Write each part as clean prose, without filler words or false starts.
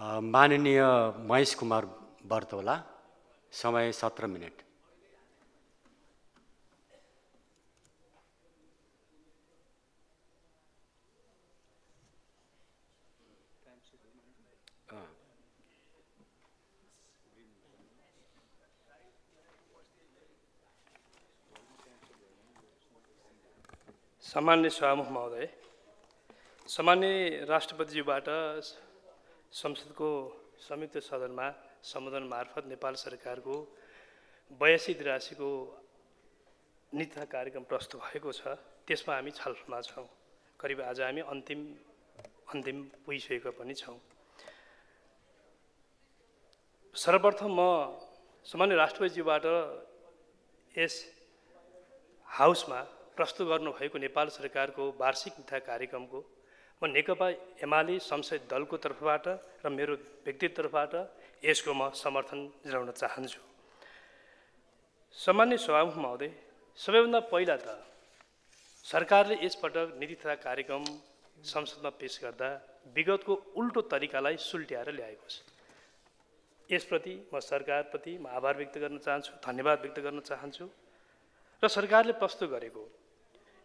माननीय महेश कुमार बर्तोला, समय 17 मिनट। सम्मान्य सभामुख महोदय, सम्मान्य राष्ट्रपतिज्यूबाट संसदको संयुक्त सदनमा सम्बोधन मार्फत नेपाल सरकारको 82-83 को नीति तथा कार्यक्रम प्रस्तुत भएको छ। त्यसमा हामी छलफलमा छौँ। करिब आज हामी अन्तिम पुगिसकेका पनि छौँ। सर्वप्रथम म सम्मान्य राष्ट्रपतिज्यूबाट यस हाउसमा प्रस्तुत गर्नुभएको नेपाल सरकारको वार्षिक नीति कार्यक्रमको म नेकपा एमाले संसदीय दलको तर्फबाट र मेरो व्यक्तिगत तर्फबाट यसको म समर्थन जनाउन चाहन्छु। सम्मान्य सभामुख महोदय, सबैभन्दा पहिला त सरकारले यसपटक नीति तथा कार्यक्रम संसदमा पेश गर्दा विगतको उल्टो तरिकालाई सुल्ट्याएर ल्याएको छ। यसप्रति म सरकारप्रति म आभार व्यक्त गर्न चाहन्छु, धन्यवाद व्यक्त गर्न चाहन्छु। र सरकारले प्रस्तुत गरेको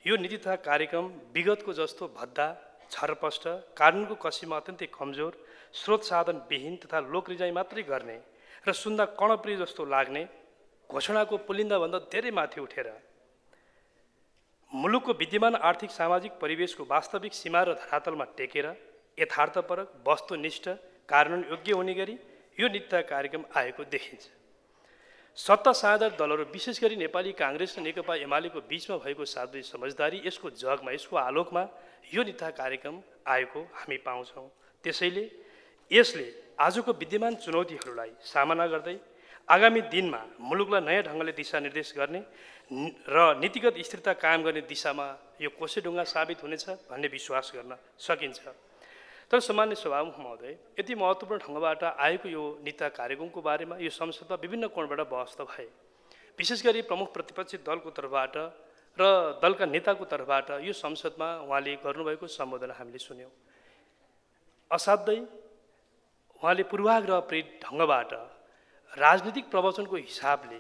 यो नीति तथा कार्यक्रम विगतको जस्तो भद्दा, छरपष्ट, कानुनको कसीमा अत्यन्तै कमजोर, स्रोत साधन विहीन तथा लोकरिजाइ मात्रै गर्ने र सुन्दा कर्णप्रिय जस्तो लाग्ने घोषणाको पुलिन्दाभन्दा धेरै माथि उठेर मुलुकको विद्यमान आर्थिक सामाजिक परिवेशको वास्तविक सीमा र धरातलमा टेकेर यथार्थपरक, वस्तुनिष्ठ, कानुन योग्य हुने गरी यो नीति तथा कार्यक्रम आएको देखिन्छ। सत्ता साझेदार दलहरू विशेष गरी नेपाली काङ्ग्रेस र नेकपा एमालेको बीचमा भएको सार्वजनिक समझदारी यसको जगमा, यसको आलोकमा यो नीति तथा कार्यक्रम आएको हामी पाउँछौँ। त्यसैले यसले आजको विद्यमान चुनौतीहरूलाई सामना गर्दै आगामी दिनमा मुलुकलाई नयाँ ढङ्गले दिशानिर्देश गर्ने र नीतिगत स्थिरता कायम गर्ने दिशामा यो कोसेढुङ्गा साबित हुनेछ भन्ने विश्वास गर्न सकिन्छ। तर सम्मान्य सभामुख महोदय, यति महत्त्वपूर्ण ढङ्गबाट आएको यो नीति तथा कार्यक्रमको बारेमा यो संसदमा विभिन्न कोणबाट बहस त भए। विशेष गरी प्रमुख प्रतिपक्षी दलको तर्फबाट र दलका नेताको तर्फबाट यो संसदमा उहाँले गर्नुभएको सम्बोधन हामीले सुन्यौँ। असाध्यै उहाँले पूर्वाग्रह प्रेरित ढङ्गबाट राजनीतिक प्रवचनको हिसाबले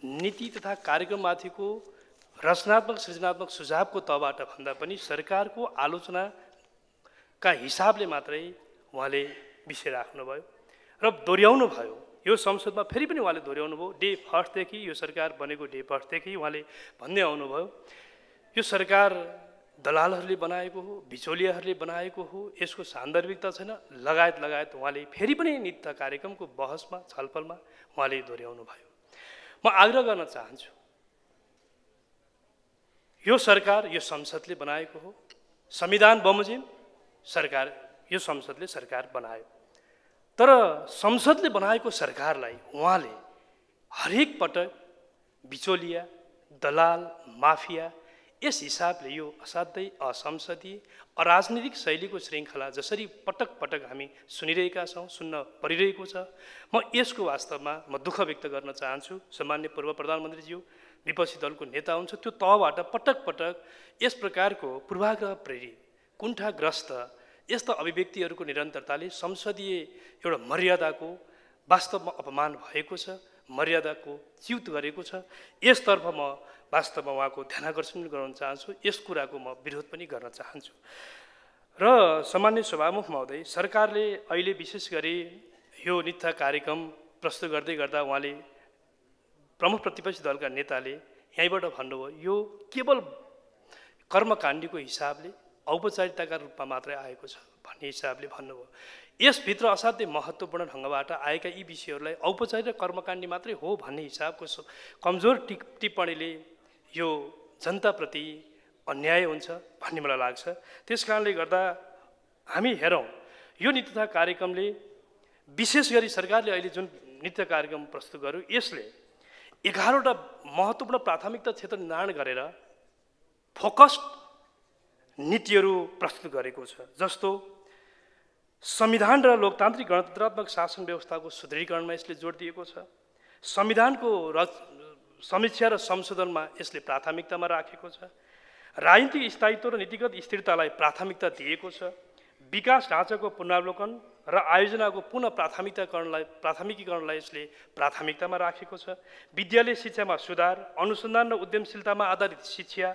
नीति तथा कार्यक्रममाथिको रचनात्मक सृजनात्मक सुझावको तहबाट भन्दा पनि सरकारको आलोचनाका हिसाबले मात्रै उहाँले विषय राख्नुभयो र दोहोऱ्याउनु भयो। यो संसदमा फेरि पनि उहाँले दोहोऱ्याउनु भयो। डे फर्स्टदेखि यो सरकार बनेको डे फर्स्टदेखि उहाँले भन्दै आउनुभयो यो सरकार दलालहरूले बनाएको हो, बिचौलियाहरूले बनाएको हो, यसको सान्दर्भिकता छैन लगायत उहाँले फेरि पनि नीति तथा कार्यक्रमको बहसमा छलफलमा उहाँले दोहोऱ्याउनु भयो। म आग्रह गर्न चाहन्छु, यो सरकार यो संसदले बनाएको हो, संविधान बमोजिम सरकार यो संसदले सरकार बनायो। तर संसदले बनाएको सरकारलाई उहाँले हरेक पटक बिचौलिया, दलाल, माफिया यस हिसाबले यो असाध्यै असंसदीय अराजनीतिक शैलीको श्रृङ्खला जसरी पटक पटक हामी सुनिरहेका छौँ, सुन्न परिरहेको छ, म यसको वास्तवमा म दुःख व्यक्त गर्न चाहन्छु। सम्मान्य पूर्व प्रधानमन्त्रीज्यू विपक्षी दलको नेता हुन्छ, त्यो तहबाट पटक पटक यस प्रकारको पूर्वाग्रह प्रेरित, कुण्ठाग्रस्त यस्ता अभिव्यक्तिहरूको निरन्तरताले संसदीय एउटा मर्यादाको वास्तवमा अपमान भएको छ, मर्यादाको च्युत गरेको छ। यसतर्फ म वास्तवमा उहाँको ध्यानाकर्षण गराउन चाहन्छु। यस कुराको म विरोध पनि गर्न चाहन्छु। र सम्मान्य सभामुख महोदय, सरकारले अहिले विशेष गरी यो नीति तथा कार्यक्रम प्रस्तुत गर्दै गर्दा उहाँले प्रमुख प्रतिपक्षी दलका नेताले यहीँबाट भन्नुभयो यो केवल कर्मकाण्डीको हिसाबले औपचारिकताका रूपमा मात्रै आएको छ भन्ने हिसाबले भन्नुभयो। यसभित्र असाध्यै महत्त्वपूर्ण ढङ्गबाट आएका यी विषयहरूलाई औपचारिक र कर्मकाण्डी मात्रै हो भन्ने हिसाबको कमजोर टिप्पणीले यो जनताप्रति अन्याय हुन्छ भन्ने मलाई लाग्छ। त्यस कारणले गर्दा हामी हेरौँ यो नीति तथा कार्यक्रमले विशेष गरी सरकारले अहिले जुन नीति कार्यक्रम प्रस्तुत गर्यो यसले 11वटा महत्त्वपूर्ण प्राथमिकता क्षेत्र निर्धारण गरेर फोकस्ड नीतिहरू प्रस्तुत गरेको छ। जस्तो संविधान र लोकतान्त्रिक गणतन्त्रात्मक शासन व्यवस्थाको सुदृढीकरणमा यसले जोड दिएको छ। संविधानको समीक्षा र संशोधनमा यसले प्राथमिकतामा राखेको छ। राजनीतिक स्थायित्व र नीतिगत स्थिरतालाई प्राथमिकता दिएको छ। विकास ढाँचाको पुनरावलोकन र आयोजनाको पुनः प्राथमिकीकरणलाई यसले प्राथमिकतामा राखेको छ। विद्यालय शिक्षामा सुधार, अनुसन्धान र उद्यमशीलतामा आधारित शिक्षा,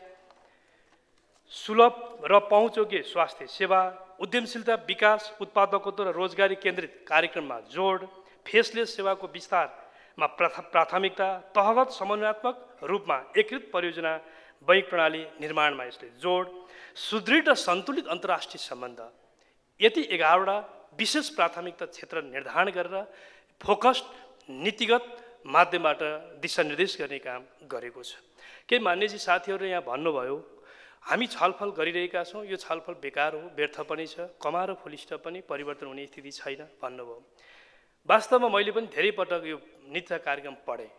सुलभ र पहुँचयोग्य स्वास्थ्य सेवा, उद्यमशीलता विकास, उत्पादकत्व र रोजगारी केन्द्रित कार्यक्रममा जोड, फेसलेस सेवाको विस्तारमा प्राथमिकता, तहगत समन्वयात्मक रूपमा एकीकृत परियोजना बैङ्क प्रणाली निर्माणमा यसले जोड, सुदृढ र सन्तुलित अन्तर्राष्ट्रिय सम्बन्ध, यति 11वटा विशेष प्राथमिकता क्षेत्र निर्धारण गरेर फोकस्ड नीतिगत माध्यमबाट दिशानिर्देश गर्ने काम गरेको छ। केही मान्यजी साथीहरूले यहाँ भन्नुभयो हामी छलफल गरिरहेका छौँ, यो छलफल बेकार हो, व्यर्थ पनि छ, कमा र फुलिस्ट पनि परिवर्तन हुने स्थिति छैन भन्नुभयो। वास्तवमा मैले पनि धेरै पटक यो नीति कार्यक्रम पढेँ।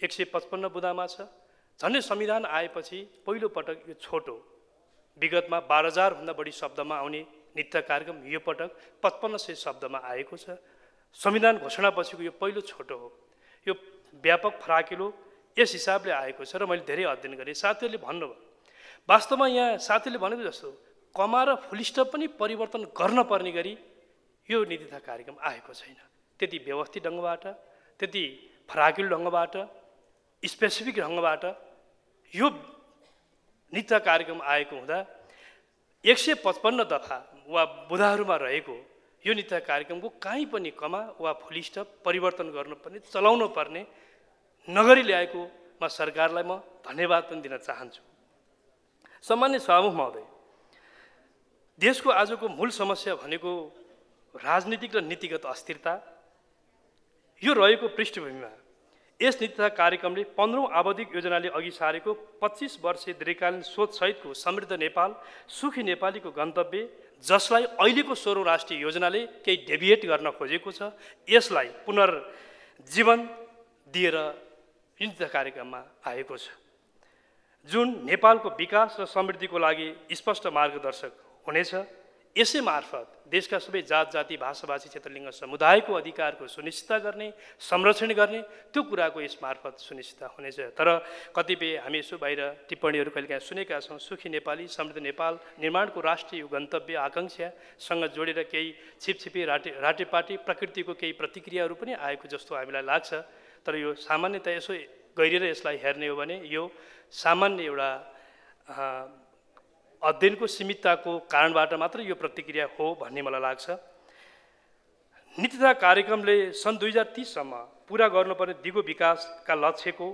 155 बुँदामा छ। झन्डै संविधान आएपछि पहिलो पटक यो छोटो, विगतमा 12,000 भन्दा बढी शब्दमा आउने नीति कार्यक्रम यो पटक 5500 शब्दमा आएको छ। संविधान घोषणापछिको यो पहिलो छोटो हो। यो व्यापक फराकिलो यस हिसाबले आएको छ र मैले धेरै अध्ययन गरेँ। साथीहरूले भन्नुभयो वास्तवमा यहाँ साथीले भनेको जस्तो कमा र फुलिस्ट पनि परिवर्तन गर्न पर्ने गरी यो नीति कार्यक्रम आएको छैन। त्यति व्यवस्थित ढङ्गबाट, त्यति फराकिलो ढङ्गबाट, स्पेसिफिक ढङ्गबाट यो नीति कार्यक्रम आएको हुँदा 155 दफा वा बुँदाहरूमा रहेको यो नीति कार्यक्रमको काहीँ पनि कमा वा फुलिस्ट परिवर्तन गर्नुपर्ने, चलाउनु पर्ने नगरी ल्याएकोमा सरकारलाई म धन्यवाद पनि दिन चाहन्छु। सम्मान्य सभामुख महोदय, देशको आजको मूल समस्या भनेको राजनीतिक र नीतिगत अस्थिरता, यो रहेको पृष्ठभूमिमा यस नीति कार्यक्रमले 15औं आवधिक योजनाले अघि सारेको 25 वर्षीय दीर्घकालीन सोचसहितको समृद्ध नेपाल, सुखी नेपालीको गन्तव्य, जसलाई अहिलेको 16औं राष्ट्रिय योजनाले केही डेभिएट गर्न खोजेको छ, यसलाई पुनर्जीवन दिएर नीति कार्यक्रममा आएको छ, जुन नेपालको विकास र समृद्धिको लागि स्पष्ट मार्गदर्शक हुनेछ। यसै मार्फत देशका सबै जात जाति भाषाभाषी क्षेत्रलिङ्ग समुदायको अधिकारको सुनिश्चित गर्ने, संरक्षण गर्ने त्यो कुराको यस मार्फत सुनिश्चित हुनेछ। तर कतिपय हामी यसो बाहिर टिप्पणीहरू कहिलेकाहीँ सुनेका छौँ, सुखी नेपाली समृद्ध नेपाल निर्माणको राष्ट्रिय गन्तव्य आकाङ्क्षासँग जोडेर केही छिपछिपी राटेपाटी प्रकृतिको केही प्रतिक्रियाहरू पनि आएको जस्तो हामीलाई लाग्छ। तर यो सामान्यतया यसो गहिरेर यसलाई हेर्ने हो भने यो सामान्य एउटा अध्ययनको सीमितताको कारणबाट मात्र यो प्रतिक्रिया हो भन्ने मलाई लाग्छ। नीति कार्यक्रमले सन् 2030 सम्म पुरा गर्नुपर्ने दिगो विकासका लक्ष्यको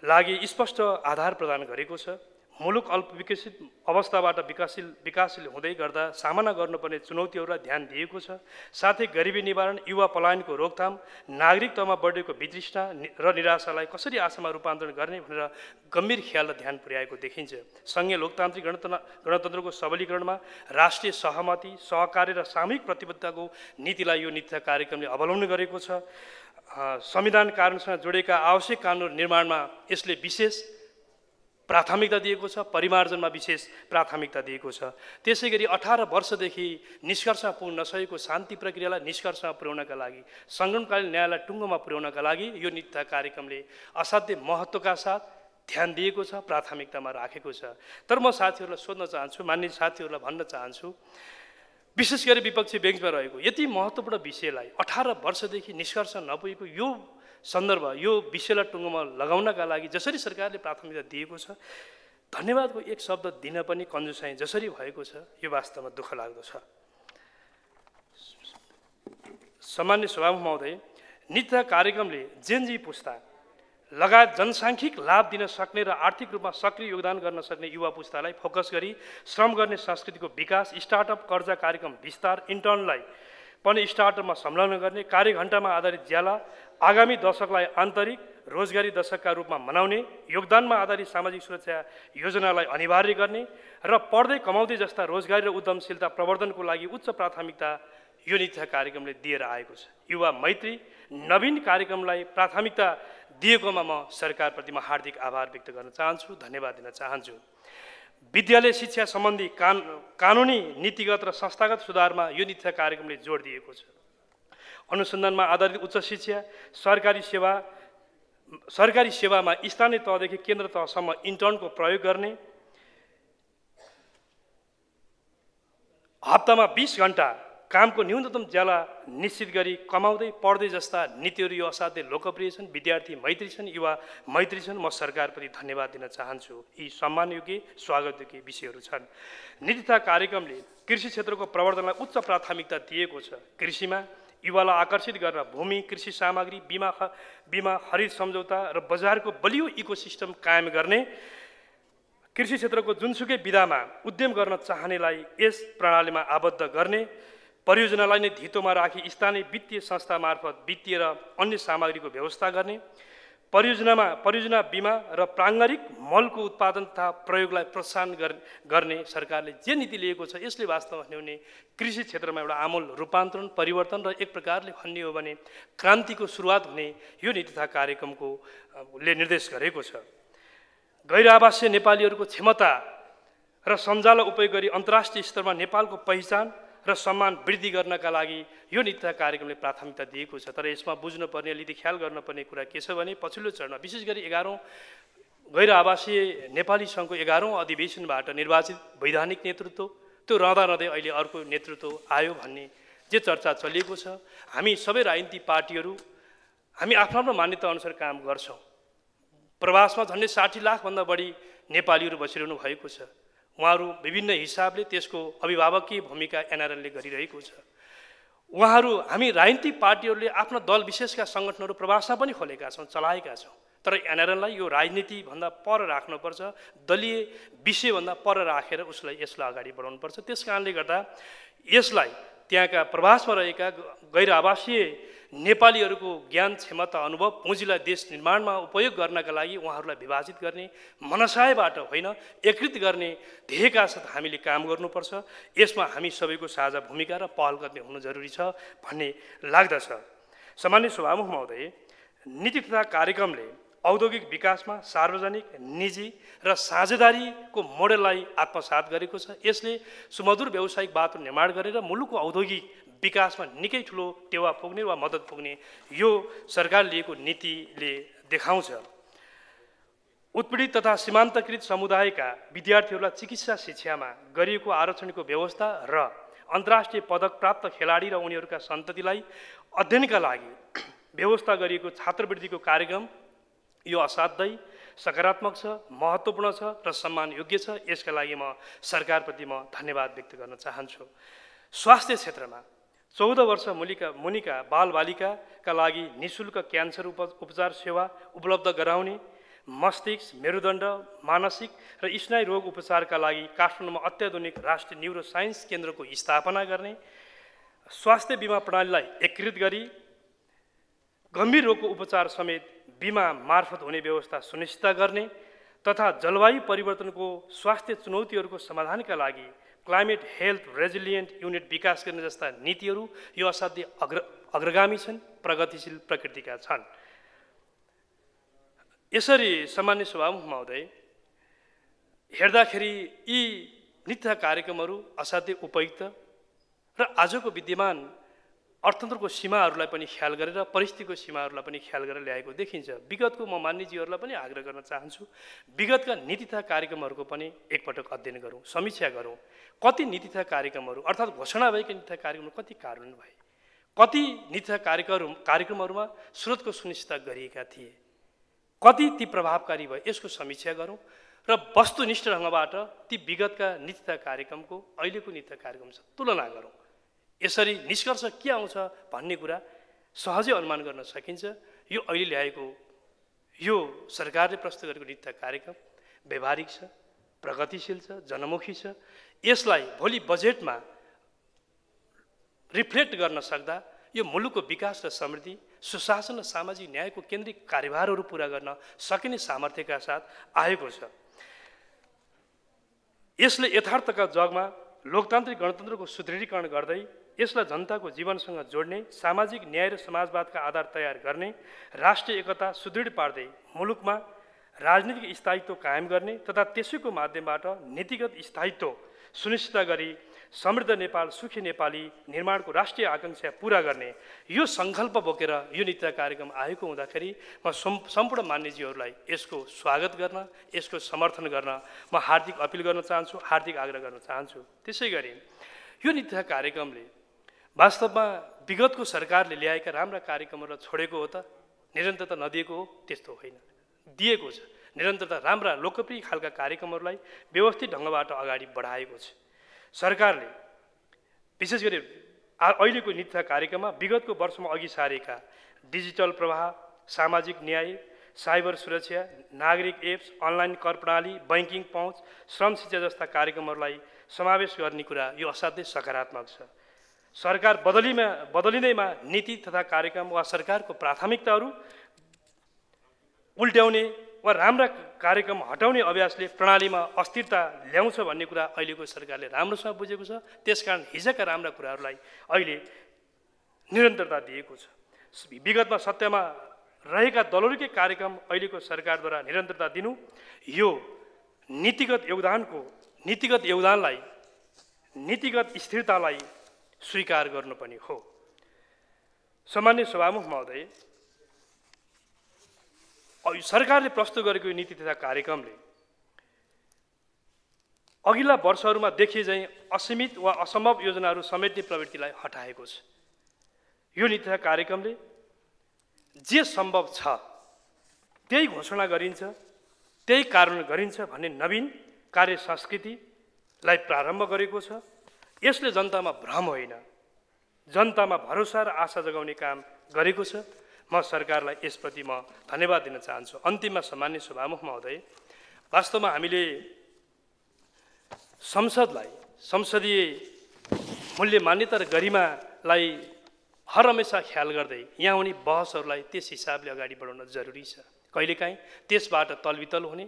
लागि स्पष्ट आधार प्रदान गरेको छ। मुलुक अल्पविकसित अवस्थाबाट विकासशील हुँदै गर्दा सामना गर्नुपर्ने चुनौतीहरूलाई ध्यान दिएको छ। साथै गरिबी निवारण, युवा पलायनको रोकथाम, नागरिकतामा बढेको वितृष्णा र निराशालाई कसरी आशामा रूपान्तरण गर्ने भनेर गम्भीर ख्याल र ध्यान पुर्याएको देखिन्छ। सङ्घीय लोकतान्त्रिक गणतन्त्रको सबलीकरणमा राष्ट्रिय सहमति, सहकार्य र सामूहिक प्रतिबद्धताको नीतिलाई यो नीति कार्यक्रमले अवलम्बन गरेको छ। संविधान कानुनसँग जोडेका आवश्यक कानुन निर्माणमा यसले विशेष प्राथमिकता दिएको छ, परिमार्जनमा विशेष प्राथमिकता दिएको छ। त्यसै गरी 18 वर्षदेखि निष्कर्षमा पुग्न नसकेको शान्ति प्रक्रियालाई निष्कर्षमा पुर्याउनका लागि, सङ्गठनकालीन न्यायलाई टुङ्गोमा पुर्याउनका लागि यो नीति कार्यक्रमले असाध्य महत्त्वका साथ ध्यान दिएको छ, प्राथमिकतामा राखेको छ। तर म साथीहरूलाई सोध्न चाहन्छु, मान्य साथीहरूलाई भन्न चाहन्छु, विशेष गरी विपक्षी बेन्चमा रहेको यति महत्त्वपूर्ण विषयलाई 18 वर्षदेखि निष्कर्ष नपुगेको यो सन्दर्भ, यो विषयलाई टुङ्गोमा लगाउनका लागि जसरी सरकारले प्राथमिकता दिएको छ, धन्यवादको एक शब्द दिन पनि कन्जुसाइ जसरी भएको छ, यो वास्तवमा दुःख लाग्दो छ। सामान्य सभामुख महोदय, नीति कार्यक्रमले जेनजी पुस्ता लगायत जनसाङ्ख्यिक लाभ दिन सक्ने र आर्थिक रूपमा सक्रिय योगदान गर्न सक्ने युवा पुस्तालाई फोकस गरी श्रम गर्ने संस्कृतिको विकास, स्टार्टअप कर्जा कार्यक्रम विस्तार, इन्टर्नलाई पनि स्टार्टअपमा संलग्न गर्ने, कार्यघण्टामा आधारित ज्याला, आगामी दशकलाई आन्तरिक रोजगारी दशकका रूपमा मनाउने, योगदानमा आधारित सामाजिक सुरक्षा योजनालाई अनिवार्य गर्ने र पढ्दै कमाउँदै जस्ता रोजगारी र उद्यमशीलता प्रवर्धनको लागि उच्च प्राथमिकता यो नीति कार्यक्रमले दिएर आएको छ। युवा मैत्री नवीन कार्यक्रमलाई प्राथमिकता दिएकोमा म सरकारप्रति म हार्दिक आभार व्यक्त गर्न चाहन्छु, धन्यवाद दिन चाहन्छु। विद्यालय शिक्षा सम्बन्धी कानुनी, नीतिगत र संस्थागत सुधारमा यो नीति कार्यक्रमले जोड दिएको छ। अनुसन्धानमा आधारित उच्च शिक्षा, सरकारी सेवामा स्थानीय तहदेखि केन्द्र तहसम्म इन्टर्नको प्रयोग गर्ने, हप्तामा 20 घण्टा कामको न्यूनतम ज्याला निश्चित गरी कमाउँदै पढ्दै जस्ता नीतिहरू यो असाध्यै लोकप्रिय छन्, विद्यार्थी मैत्री छन्, युवा मैत्री छन्। म सरकारप्रति धन्यवाद दिन चाहन्छु। यी सम्मानयोग्य स्वागतयोग्य विषयहरू छन्। नीति तथा कार्यक्रमले कृषि क्षेत्रको प्रवर्धनलाई उच्च प्राथमिकता दिएको छ। कृषिमा युवालाई आकर्षित गर्न भूमि, कृषि सामग्री, बिमा खरिद सम्झौता र बजारको बलियो इकोसिस्टम कायम गर्ने, कृषि क्षेत्रको जुनसुकै विधामा उद्यम गर्न चाहनेलाई यस प्रणालीमा आबद्ध गर्ने, परियोजनालाई नै धितोमा राखी स्थानीय वित्तीय संस्था मार्फत वित्तीय र अन्य सामग्रीको व्यवस्था गर्ने, परियोजना बिमा र प्राङ्गारिक मलको उत्पादन तथा प्रयोगलाई प्रोत्साहन गर्ने सरकारले जे नीति लिएको छ यसले वास्तवमा भने कृषि क्षेत्रमा एउटा आमूल रूपान्तरण, परिवर्तन र एक प्रकारले भन्ने हो भने क्रान्तिको सुरुवात हुने यो नीति तथा कार्यक्रमको ले निर्देश गरेको छ। गैर आवासीय नेपालीहरूको क्षमता र सञ्जाललाई उपयोग गरी अन्तर्राष्ट्रिय स्तरमा नेपालको पहिचान र सम्मान वृद्धि गर्नका लागि यो नीति तथा कार्यक्रमले प्राथमिकता दिएको छ। तर यसमा बुझ्नुपर्ने, अलिकति ख्याल गर्नुपर्ने कुरा के छ भने पछिल्लो चरणमा विशेष गरी 11औं गैर आवासीय नेपाली सङ्घको 11औं अधिवेशनबाट निर्वाचित वैधानिक नेतृत्व त्यो रहँदै अहिले अर्को नेतृत्व आयो भन्ने जे चर्चा चलिएको छ। हामी सबै राजनीतिक पार्टीहरू हामी आफ्नो मान्यता अनुसार काम गर्छौँ। प्रवासमा झन्डै 60 लाखभन्दा बढी नेपालीहरू बसिरहनु भएको छ। उहाँहरू विभिन्न हिसाबले त्यसको अभिभावकीय भूमिका एनआरएलले गरिरहेको छ। हामी राजनीतिक पार्टीहरूले आफ्ना दल विशेषका सङ्गठनहरू प्रवासमा पनि खोलेका छौँ, चलाएका छौँ। तर एनआरएललाई यो राजनीतिभन्दा पर राख्नुपर्छ, दलीय विषयभन्दा पर राखेर यसलाई अगाडि बढाउनुपर्छ। त्यस कारणले गर्दा यसलाई त्यहाँका प्रवासमा रहेका गैर आवासीय नेपालीहरूको ज्ञान, क्षमता, अनुभव, पुँजीलाई देश निर्माणमा उपयोग गर्नका लागि उहाँहरूलाई विभाजित गर्ने मनसायबाट होइन, एकीकृत गर्ने ध्येयका साथ हामीले काम गर्नुपर्छ। यसमा हामी सबैको साझा भूमिका र पहल गर्ने हुनु जरुरी छ भन्ने लाग्दछ। सामान्य सभामुख महोदय, नीति तथा कार्यक्रमले औद्योगिक विकासमा सार्वजनिक, निजी र साझेदारीको मोडेललाई आत्मसात गरेको छ। यसले सुमधुर व्यावसायिक वातावरण निर्माण गरेर मुलुकको औद्योगिक विकासमा निकै ठुलो टेवा पुग्ने वा मद्दत पुग्ने यो सरकार लिएको नीतिले देखाउँछ। उत्पीडित तथा सीमान्तकृत समुदायका विद्यार्थीहरूलाई चिकित्सा शिक्षामा गरिएको आरक्षणको व्यवस्था र अन्तर्राष्ट्रिय पदक प्राप्त खेलाडी र उनीहरूका सन्ततिलाई अध्ययनका लागि व्यवस्था गरिएको छात्रवृत्तिको कार्यक्रम यो असाध्यै सकारात्मक छ, महत्त्वपूर्ण छ र सम्मानयोग्य छ। यसका लागि म सरकारप्रति धन्यवाद व्यक्त गर्न चाहन्छु। स्वास्थ्य क्षेत्रमा 14 वर्ष मुनिका बालबालिकाका लागि निःशुल्क क्यान्सर उपचार सेवा उपलब्ध गराउने, मस्तिष्क, मेरुदण्ड, मानसिक र स्नायु रोग उपचारका लागि काठमाडौँमा अत्याधुनिक राष्ट्रिय न्युरो साइन्स केन्द्रको स्थापना गर्ने, स्वास्थ्य बिमा प्रणालीलाई एकीकृत गरी गम्भीर रोगको उपचार समेत बिमा मार्फत हुने व्यवस्था सुनिश्चित गर्ने तथा जलवायु परिवर्तनको स्वास्थ्य चुनौतीहरूको समाधानका लागि क्लाइमेट हेल्थ रेजिलियन्ट युनिट विकास गर्ने जस्ता नीतिहरू यो असाध्यै अग्रगामी छन्, प्रगतिशील प्रकृतिका छन्। यसरी सामान्य सभामुख महोदय, हेर्दाखेरि यी नीति कार्यक्रमहरू असाध्यै उपयुक्त र आजको विद्यमान अर्थतन्त्रको सीमाहरूलाई पनि ख्याल गरेर, परिस्थितिको सीमाहरूलाई पनि ख्याल गरेर ल्याएको देखिन्छ। विगतको म मान्यजीहरूलाई पनि आग्रह गर्न चाहन्छु, विगतका नीति तथा कार्यक्रमहरूको पनि एकपटक अध्ययन गरौँ, समीक्षा गरौँ। कति नीति तथा कार्यक्रमहरू अर्थात् घोषणा भएका नीति तथा कार्यक्रमहरू कति कार्यान्वयन भए, कति नीति तथा कार्यक्रमहरूमा स्रोतको सुनिश्चित गरिएका थिए, कति ती प्रभावकारी भए, यसको समीक्षा गरौँ र वस्तुनिष्ठ ढङ्गबाट ती विगतका नीति तथा कार्यक्रमको अहिलेको नीति तथा कार्यक्रमसँग तुलना गरौँ। यसरी निष्कर्ष के आउँछ भन्ने कुरा सहजै अनुमान गर्न सकिन्छ। यो अहिले ल्याएको यो सरकारले प्रस्तुत गरेको नीति तथा कार्यक्रम व्यवहारिक छ, प्रगतिशील छ, जनमुखी छ। यसलाई भोलि बजेटमा रिफ्लेक्ट गर्न सक्दा यो मुलुकको विकास र समृद्धि, सुशासन र सामाजिक न्यायको केन्द्रीय कार्यभारहरू पुरा गर्न सकिने सामर्थ्यका साथ आएको छ। यसले यथार्थका जगमा लोकतान्त्रिक गणतन्त्रको सुदृढीकरण गर्दै यसलाई जनताको जीवनसँग जोड्ने, सामाजिक न्याय र समाजवादका आधार तयार गर्ने, राष्ट्रिय एकता सुदृढ पार्दै मुलुकमा राजनीतिक स्थायित्व कायम गर्ने तथा त्यसैको माध्यमबाट नीतिगत स्थायित्व सुनिश्चित गरी समृद्ध नेपाल, सुखी नेपाली निर्माणको राष्ट्रिय आकांक्षा पूरा गर्ने यो सङ्कल्प बोकेर यो नीति कार्यक्रम आएको हुँदाखेरि म सम्पूर्ण मान्यजीहरूलाई यसको स्वागत गर्न, यसको समर्थन गर्न म हार्दिक अपिल गर्न चाहन्छु, हार्दिक आग्रह गर्न चाहन्छु। त्यसै गरी यो नीति कार्यक्रमले वास्तवमा विगतको सरकारले ल्याएका राम्रा कार्यक्रमहरूलाई छोडेको हो त, निरन्तरता नदिएको हो? त्यस्तो होइन, दिएको छ। निरन्तरता राम्रा लोकप्रिय खालका कार्यक्रमहरूलाई व्यवस्थित ढङ्गबाट अगाडि बढाएको छ। सरकारले विशेष गरी अहिलेको नीति तथा कार्यक्रममा विगतको वर्षमा अघि सारेका डिजिटल प्रवाह, सामाजिक न्याय, साइबर सुरक्षा, नागरिक एप्स, अनलाइन कर प्रणाली, बैंकिङ पहुँच, श्रम शिक्षा जस्ता कार्यक्रमहरूलाई समावेश गर्ने कुरा यो असाध्यै सकारात्मक छ। सरकार बदलिँदैमा नीति तथा कार्यक्रम वा सरकारको प्राथमिकताहरू उल्ट्याउने वा राम्रा कार्यक्रम हटाउने अभ्यासले प्रणालीमा अस्थिरता ल्याउँछ भन्ने कुरा अहिलेको सरकारले राम्रोसँग बुझेको छ। त्यसकारण हिजोका राम्रा कुराहरूलाई अहिले निरन्तरता दिएको छ। विगतमा सत्तामा रहेका दलहरूकै कार्यक्रम अहिलेको सरकारद्वारा निरन्तरता दिनु यो नीतिगत योगदानलाई, नीतिगत स्थिरतालाई स्वीकार गर्नुपर्ने हो। सामान्य सभामुख महोदय, सरकारले प्रस्तुत गरेको यो नीति तथा कार्यक्रमले अघिल्ला वर्षहरूमा देखिए चाहिँ असीमित वा असम्भव योजनाहरू समेट्ने प्रवृत्तिलाई हटाएको छ। यो नीति तथा कार्यक्रमले जे सम्भव छ त्यही घोषणा गरिन्छ, त्यही कार्यान्वयन गरिन्छ भन्ने नवीन कार्य संस्कृतिलाई प्रारम्भ गरेको छ। यसले जनतामा भ्रम होइन, जनतामा भरोसा र आशा जगाउने काम गरेको छ। म सरकारलाई यसप्रति म धन्यवाद दिन चाहन्छु। अन्तिममा सामान्य सभामुख महोदय, वास्तवमा हामीले संसदीय मूल्य मान्यता र गरिमालाई हर हमेसा ख्याल गर्दै यहाँ हुने बहसहरूलाई त्यस हिसाबले अगाडि बढाउन जरुरी छ। कहिलेकाहीँ त्यसबाट तलवितल हुने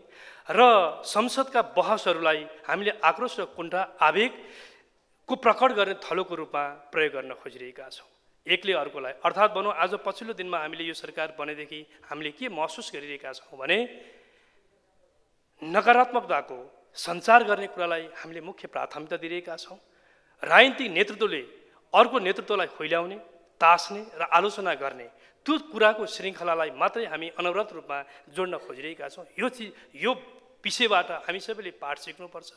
र संसदका बहसहरूलाई हामीले आक्रोश र कुण्ठा आवेगको प्रकट गर्ने थलोको रूपमा प्रयोग गर्न खोजिरहेका छौँ। एकले अर्कोलाई, अर्थात् भनौँ आज पछिल्लो दिनमा हामीले यो सरकार बनेदेखि हामीले के महसुस गरिरहेका छौँ भने नकारात्मकताको सञ्चार गर्ने कुरालाई हामीले मुख्य प्राथमिकता दिइरहेका छौँ। राजनीतिक नेतृत्वले अर्को नेतृत्वलाई खुइल्याउने, तास्ने र आलोचना गर्ने त्यो कुराको श्रृङ्खलालाई मात्रै हामी अनवरत रूपमा जोड्न खोजिरहेका छौँ। यो विषयबाट हामी सबैले पाठ सिक्नुपर्छ।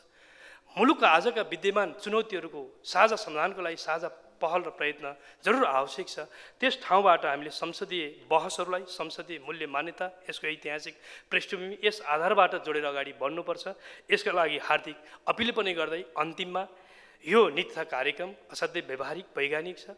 मुलुकका आजका विद्यमान चुनौतीहरूको साझा समाधानको लागि साझा पहल र प्रयत्न जरुर आवश्यक छ। त्यस ठाउँबाट हामीले संसदीय बहसहरूलाई, संसदीय मूल्य मान्यता, यसको ऐतिहासिक पृष्ठभूमि, यस आधारबाट जोडेर अगाडि बढ्नुपर्छ। यसका लागि हार्दिक अपिल पनि गर्दै अन्तिममा यो नीति तथा कार्यक्रम असाध्यै व्यावहारिक, वैज्ञानिक छ।